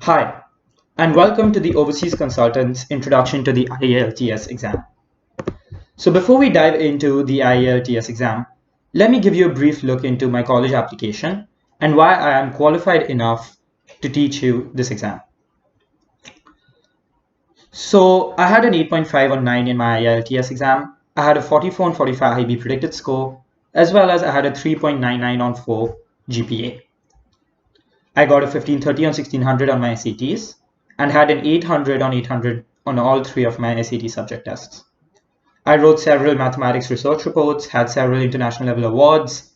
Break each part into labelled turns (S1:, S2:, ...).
S1: Hi, and welcome to the Overseas Consultant's Introduction to the Ielts Exam. So before we dive into the Ielts exam, let me give you a brief look into my college application and why I am qualified enough to teach you this exam. So I had an 8.5 on 9 in my Ielts exam. I had a 44 on 45 IB predicted score, as well as I had a 3.99 on 4 GPA. I got a 1530 on 1600 on my SATs and had an 800 on 800 on all three of my SAT subject tests. I wrote several mathematics research reports, had several international level awards.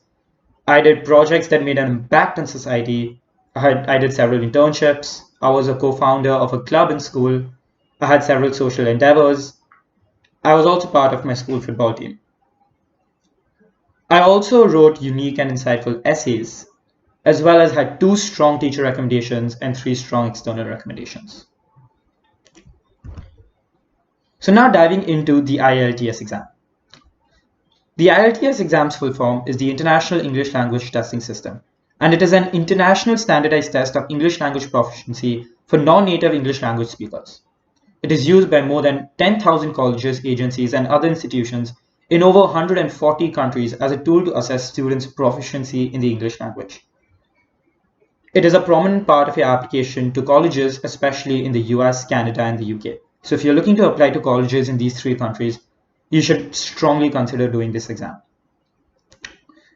S1: I did projects that made an impact on society. I did several internships. I was a co-founder of a club in school. I had several social endeavors. I was also part of my school football team. I also wrote unique and insightful essays, as well as had 2 strong teacher recommendations and 3 strong external recommendations. So now diving into the Ielts exam. The Ielts exam's full form is the International English Language Testing System, and it is an international standardized test of English language proficiency for non-native English language speakers. It is used by more than 10,000 colleges, agencies, and other institutions in over 140 countries as a tool to assess students' proficiency in the English language. It is a prominent part of your application to colleges, especially in the US, Canada, and the UK. So if you're looking to apply to colleges in these 3 countries, you should strongly consider doing this exam.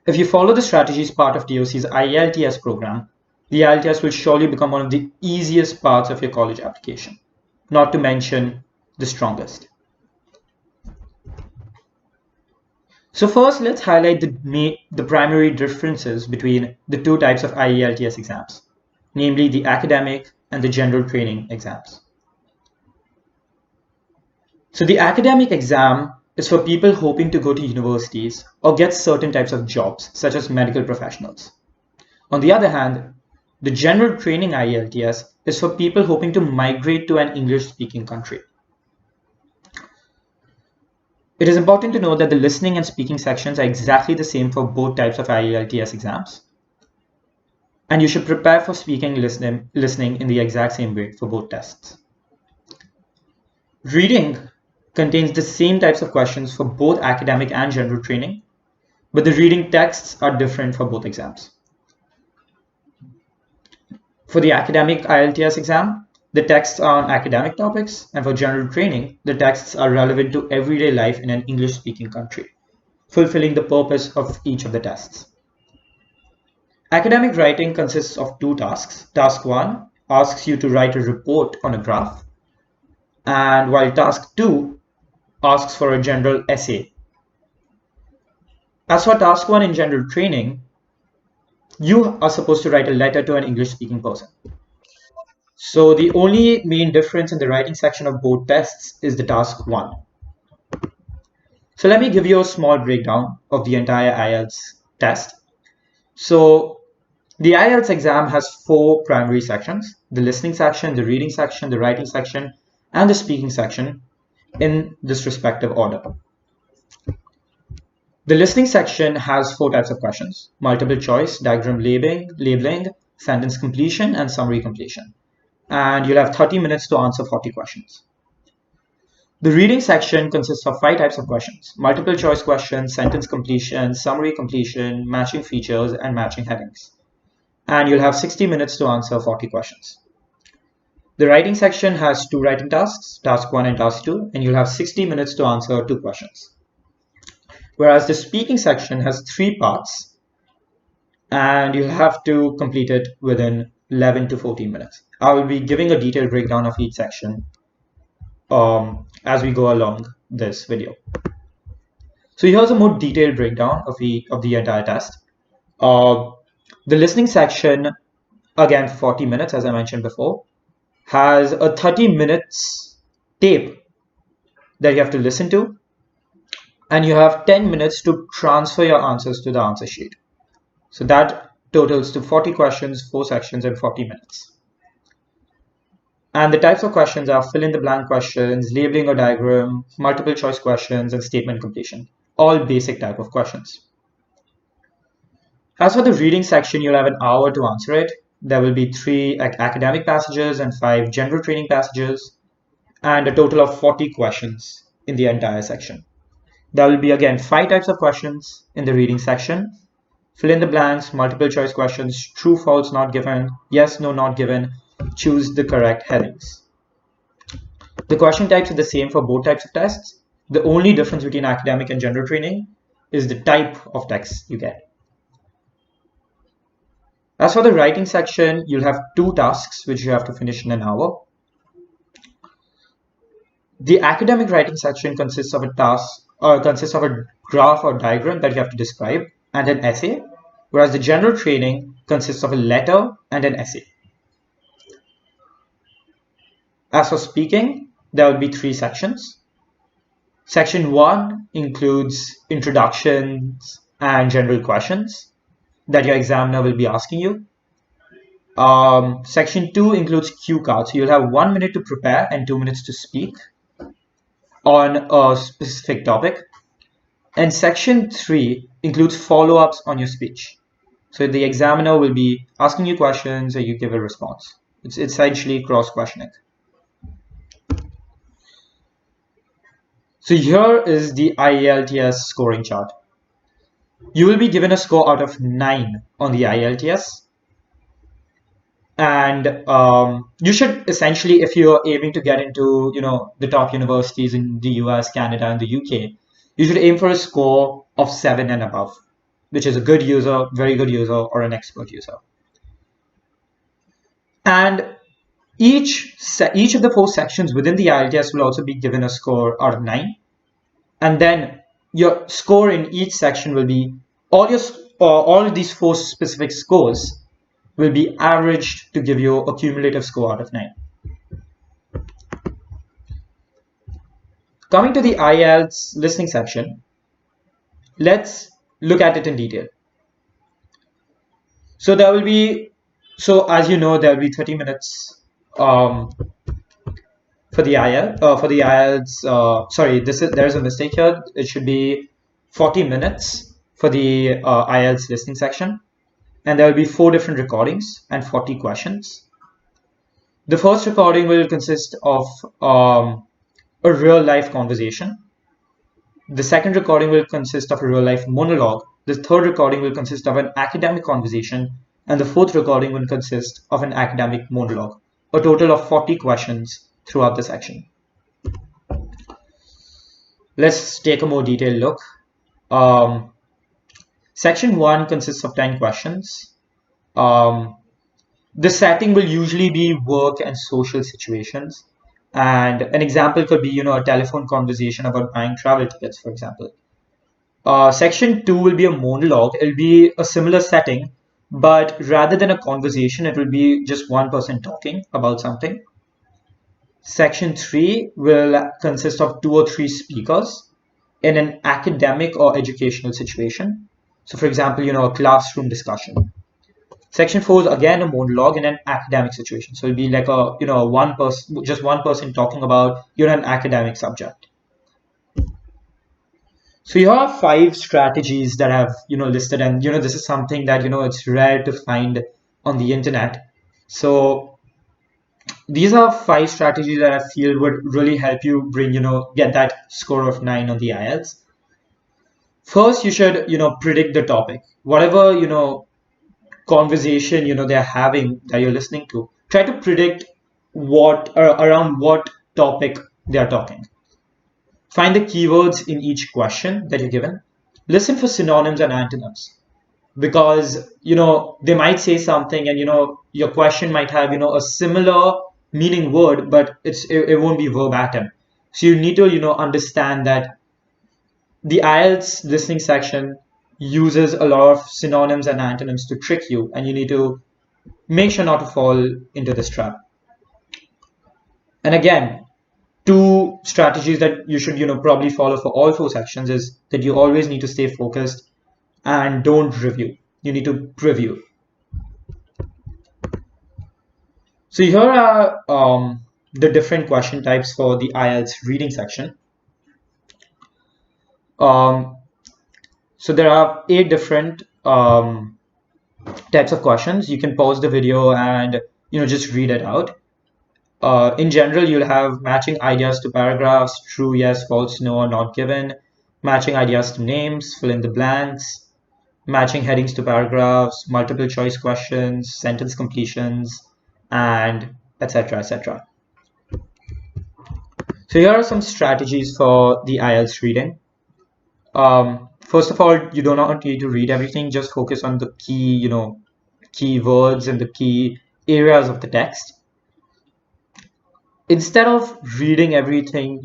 S1: If you follow the strategies part of DOC's Ielts program, the Ielts will surely become one of the easiest parts of your college application, not to mention the strongest. So first, let's highlight the primary differences between the 2 types of Ielts exams, namely the academic and the general training exams. So the academic exam is for people hoping to go to universities or get certain types of jobs, such as medical professionals. On the other hand, the general training Ielts is for people hoping to migrate to an English-speaking country. It is important to note that the listening and speaking sections are exactly the same for both types of Ielts exams. And you should prepare for speaking and listening in the exact same way for both tests. Reading contains the same types of questions for both academic and general training, but the reading texts are different for both exams. For the academic Ielts exam, the texts are on academic topics, and for general training, the texts are relevant to everyday life in an English-speaking country, fulfilling the purpose of each of the tests. Academic writing consists of 2 tasks. Task 1 asks you to write a report on a graph, and while task 2 asks for a general essay. As for task 1 in general training, you are supposed to write a letter to an English-speaking person. So the only main difference in the writing section of both tests is the task 1. So let me give you a small breakdown of the entire Ielts test. So the Ielts exam has 4 primary sections: the listening section, the reading section, the writing section, and the speaking section in this respective order. The listening section has 4 types of questions: multiple choice, diagram labeling, sentence completion, and summary completion. And you'll have 30 minutes to answer 40 questions. The reading section consists of 5 types of questions: multiple choice questions, sentence completion, summary completion, matching features, and matching headings. And you'll have 60 minutes to answer 40 questions. The writing section has 2 writing tasks, task 1 and task 2, and you'll have 60 minutes to answer 2 questions. Whereas the speaking section has 3 parts, and you'll have to complete it within 11 to 14 minutes. I will be giving a detailed breakdown of each section as we go along this video. So here's a more detailed breakdown of the entire test. The listening section, again 40 minutes as I mentioned before, has a 30 minutes tape that you have to listen to, and you have 10 minutes to transfer your answers to the answer sheet. So that totals to 40 questions, 4 sections, and 40 minutes. And the types of questions are fill in the blank questions, labeling a diagram, multiple choice questions, and statement completion. All basic type of questions. As for the reading section, you'll have an hour to answer it. there will be 3 academic passages and 5 general training passages, and a total of 40 questions in the entire section. There will be again 5 types of questions in the reading section. Fill in the blanks, multiple choice questions, true, false, not given, yes, no, not given. Choose the correct headings. The question types are the same for both types of tests. The only difference between academic and general training is the type of text you get. As for the writing section, you'll have 2 tasks which you have to finish in an hour. The academic writing section consists of a graph or diagram that you have to describe and an essay, whereas the general training consists of a letter and an essay. As for speaking, there will be 3 sections. Section 1 includes introductions and general questions that your examiner will be asking you. Section 2 includes cue cards. So you'll have 1 minute to prepare and 2 minutes to speak on a specific topic. And section 3 includes follow-ups on your speech. So the examiner will be asking you questions and you give a response. It's essentially cross-questioning. So here is the Ielts scoring chart. You will be given a score out of 9 on the Ielts. And you should essentially, if you're aiming to get into, the top universities in the US, Canada, and the UK, you should aim for a score of 7 and above, which is a good user, very good user, or an expert user. And each of the 4 sections within the Ielts will also be given a score out of 9. And then your score in each section will be all of these 4 specific scores will be averaged to give you a cumulative score out of 9. Coming to the Ielts listening section, let's look at it in detail. So as you know, there will be 30 minutes for the Ielts. Sorry, there's a mistake here. It should be 40 minutes for the Ielts listening section. And there will be 4 different recordings and 40 questions. The first recording will consist of a real-life conversation. The second recording will consist of a real-life monologue. The third recording will consist of an academic conversation. And the fourth recording will consist of an academic monologue. A total of 40 questions throughout the section. Let's take a more detailed look. Section 1 consists of 10 questions. The setting will usually be work and social situations. And an example could be, a telephone conversation about buying travel tickets, for example. Section 2 will be a monologue. It will be a similar setting, but rather than a conversation, it will be just one person talking about something. Section 3 will consist of 2 or 3 speakers in an academic or educational situation. So for example, a classroom discussion. Section 4 is again a monologue in an academic situation. So it'll be like just one person talking about, an academic subject. So you have 5 strategies that I've, listed, and, this is something that, it's rare to find on the internet. So these are 5 strategies that I feel would really help you get that score of 9 on the Ielts. First, you should, predict the topic. Whatever, conversation, they're having that you're listening to, try to predict around what topic they're talking. Find the keywords in each question that you're given. Listen for synonyms and antonyms, because, they might say something and, your question might have, a similar meaning word, but it won't be verbatim. So you need to, understand that the Ielts listening section uses a lot of synonyms and antonyms to trick you, and you need to make sure not to fall into this trap. And again, 2 strategies that you should probably follow for all 4 sections is that you always need to stay focused and don't review. You need to preview. So here are the different question types for the Ielts reading section. So there are 8 different types of questions. You can pause the video and just read it out. In general, you'll have matching ideas to paragraphs, true, yes, false, no, or not given, matching ideas to names, fill in the blanks, matching headings to paragraphs, multiple choice questions, sentence completions, and etc. etc. So here are some strategies for the IELTS reading. First of all, you do not need to read everything. Just focus on the key words and the key areas of the text. Instead of reading everything,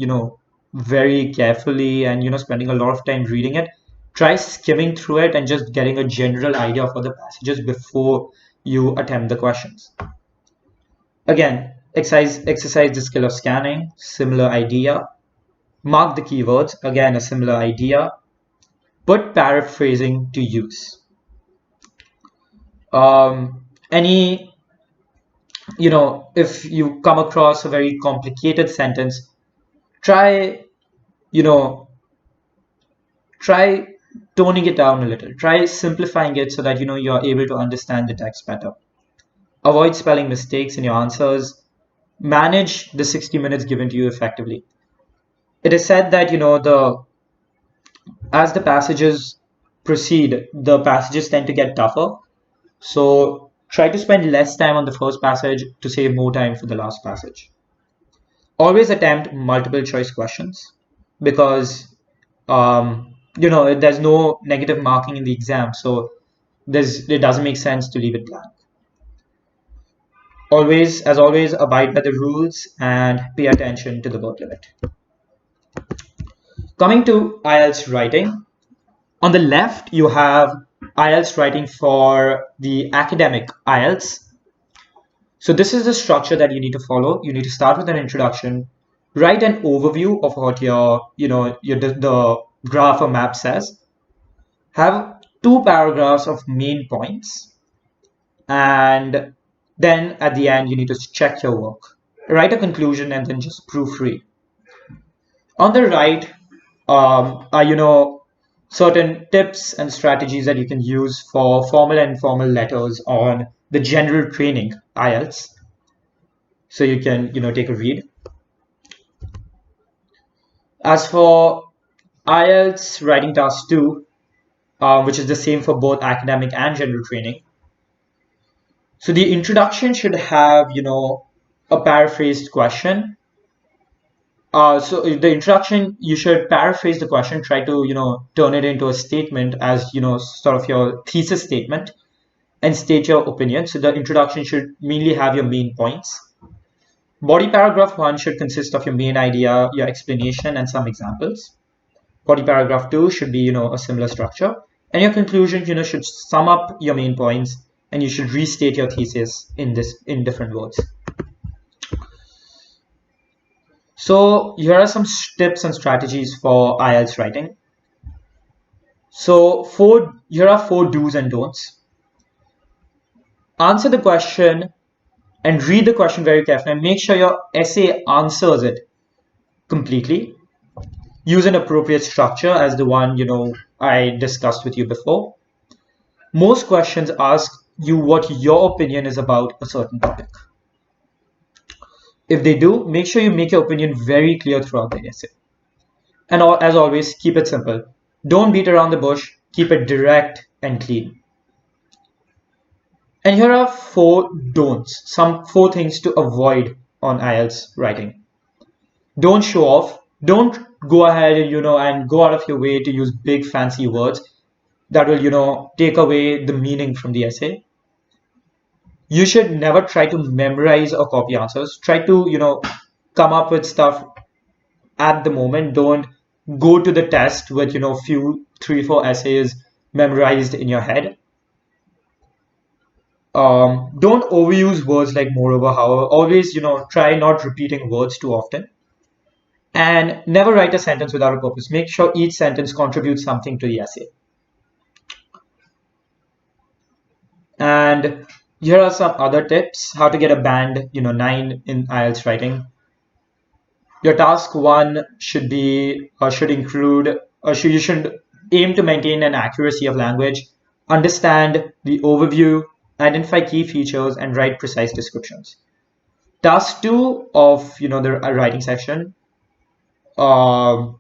S1: very carefully and, spending a lot of time reading it, try skimming through it and just getting a general idea for the passages before you attempt the questions. Again, exercise the skill of scanning, similar idea. Mark the keywords, again, a similar idea. Put paraphrasing to use. Any if you come across a very complicated sentence, try you know try toning it down a little, try simplifying it so that you're able to understand the text better. Avoid spelling mistakes in your answers. Manage the 60 minutes given to you effectively. It is said that the as the passages proceed, the passages tend to get tougher, so try to spend less time on the first passage to save more time for the last passage. Always attempt multiple choice questions, because there's no negative marking in the exam, so it doesn't make sense to leave it blank. Always abide by the rules and pay attention to the word limit. Coming to IELTS writing, on the left you have IELTS writing for the academic IELTS. So this is the structure that you need to follow. You need to start with an introduction, write an overview of what the graph or map says, have 2 paragraphs of main points, and then at the end you need to check your work. Write a conclusion and then just proofread. On the right are certain tips and strategies that you can use for formal and informal letters on the general training IELTS. So you can take a read. As for IELTS Writing Task 2, which is the same for both academic and general training. So the introduction should have, a paraphrased question. So the introduction, you should paraphrase the question, try to, turn it into a statement as, sort of your thesis statement, and state your opinion. So the introduction should mainly have your main points. Body paragraph 1 should consist of your main idea, your explanation, and some examples. Body paragraph 2 should be, a similar structure. And your conclusion, should sum up your main points, and you should restate your thesis in different words. So here are some tips and strategies for IELTS writing. So here are 4 do's and don'ts. Answer the question and read the question very carefully and make sure your essay answers it completely. Use an appropriate structure as the one I discussed with you before. Most questions ask you what your opinion is about a certain topic. If they do, make sure you make your opinion very clear throughout the essay. And as always, keep it simple. Don't beat around the bush. Keep it direct and clean. And here are 4 don'ts, some 4 things to avoid on IELTS writing. Don't show off. Don't go ahead and go out of your way to use big fancy words that will take away the meaning from the essay. You should never try to memorize or copy answers. Try to come up with stuff at the moment. Don't go to the test with few 3-4 essays memorized in your head. Don't overuse words like moreover, however. Always try not repeating words too often. And never write a sentence without a purpose. Make sure each sentence contributes something to the essay. And here are some other tips. How to get a band 9 in IELTS writing. Your task 1 should be should include you should aim to maintain an accuracy of language. understand the overview, identify key features, and write precise descriptions. Task 2 of the writing section, um,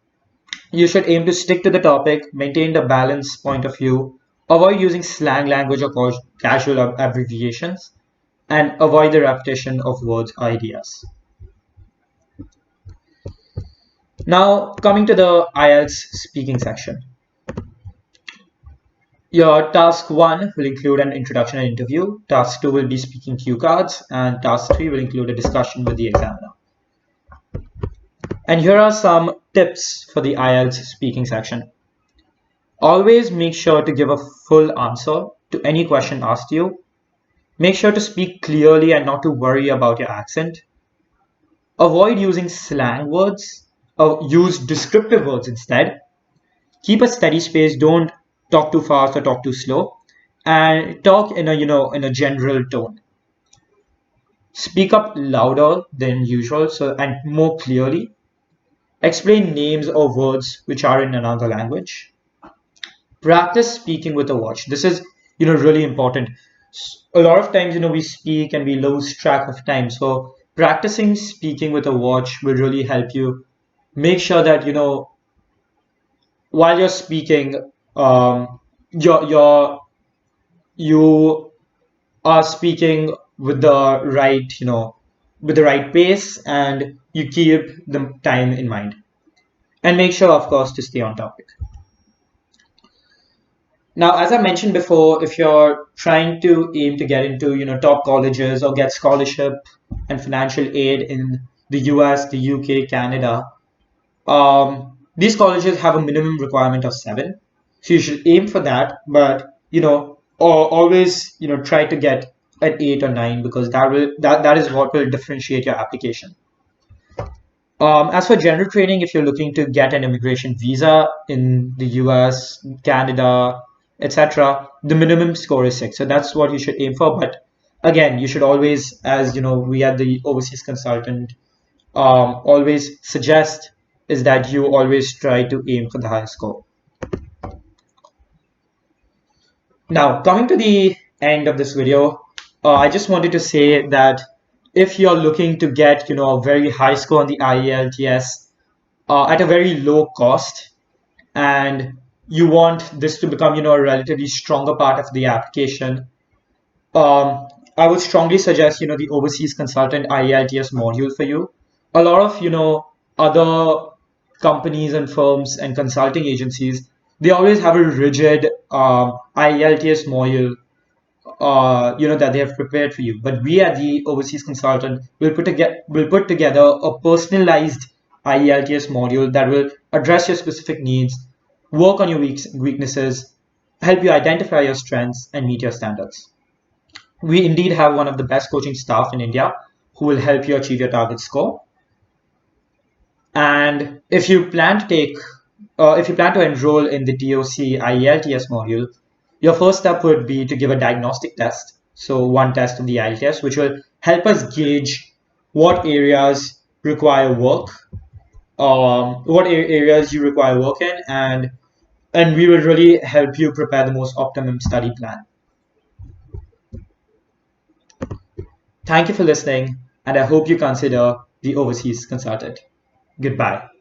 S1: you should aim to stick to the topic, maintain the balanced point of view, avoid using slang language or casual abbreviations, and avoid the repetition of words or ideas. Now, coming to the IELTS speaking section. Your task 1 will include an introduction and interview. Task 2 will be speaking cue cards, and task 3 will include a discussion with the examiner. And here are some tips for the IELTS speaking section. Always make sure to give a full answer to any question asked you. Make sure to speak clearly and not to worry about your accent. Avoid using slang words, or use descriptive words instead. Keep a steady pace, don't talk too fast or talk too slow, and talk in a general tone. Speak up louder than usual and more clearly. Explain names or words which are in another language. Practice speaking with a watch. This is really important. A lot of times we speak and we lose track of time, so practicing speaking with a watch will really help you make sure that while you're speaking, you're you are speaking with the right with the right pace, and you keep the time in mind, and make sure of course to stay on topic. Now, as I mentioned before, if you're trying to aim to get into top colleges or get scholarship and financial aid in the US, the UK, Canada, these colleges have a minimum requirement of 7, so you should aim for that. But always try to get an 8 or 9, because that is what will differentiate your application. As for general training, if you're looking to get an immigration visa in the US, Canada, etc., the minimum score is 6. So that's what you should aim for. But again, you should always, as we at the overseas consultant always suggest, is that you always try to aim for the highest score. Now, coming to the end of this video, I just wanted to say that if you're looking to get a very high score on the IELTS at a very low cost, and you want this to become a relatively stronger part of the application, I would strongly suggest the overseas consultant IELTS module for you. A lot of other companies and firms and consulting agencies, they always have a rigid IELTS module that they have prepared for you. But we at the overseas consultant will put together a personalized IELTS module that will address your specific needs, work on your weaknesses, help you identify your strengths, and meet your standards. We indeed have one of the best coaching staff in India who will help you achieve your target score. And if you plan to enroll in the DOC IELTS module, your first step would be to give a diagnostic test. So one test of the IELTS, which will help us gauge what areas require work, what areas you require work in, and we will really help you prepare the most optimum study plan. Thank you for listening, and I hope you consider the overseas consultant. Goodbye.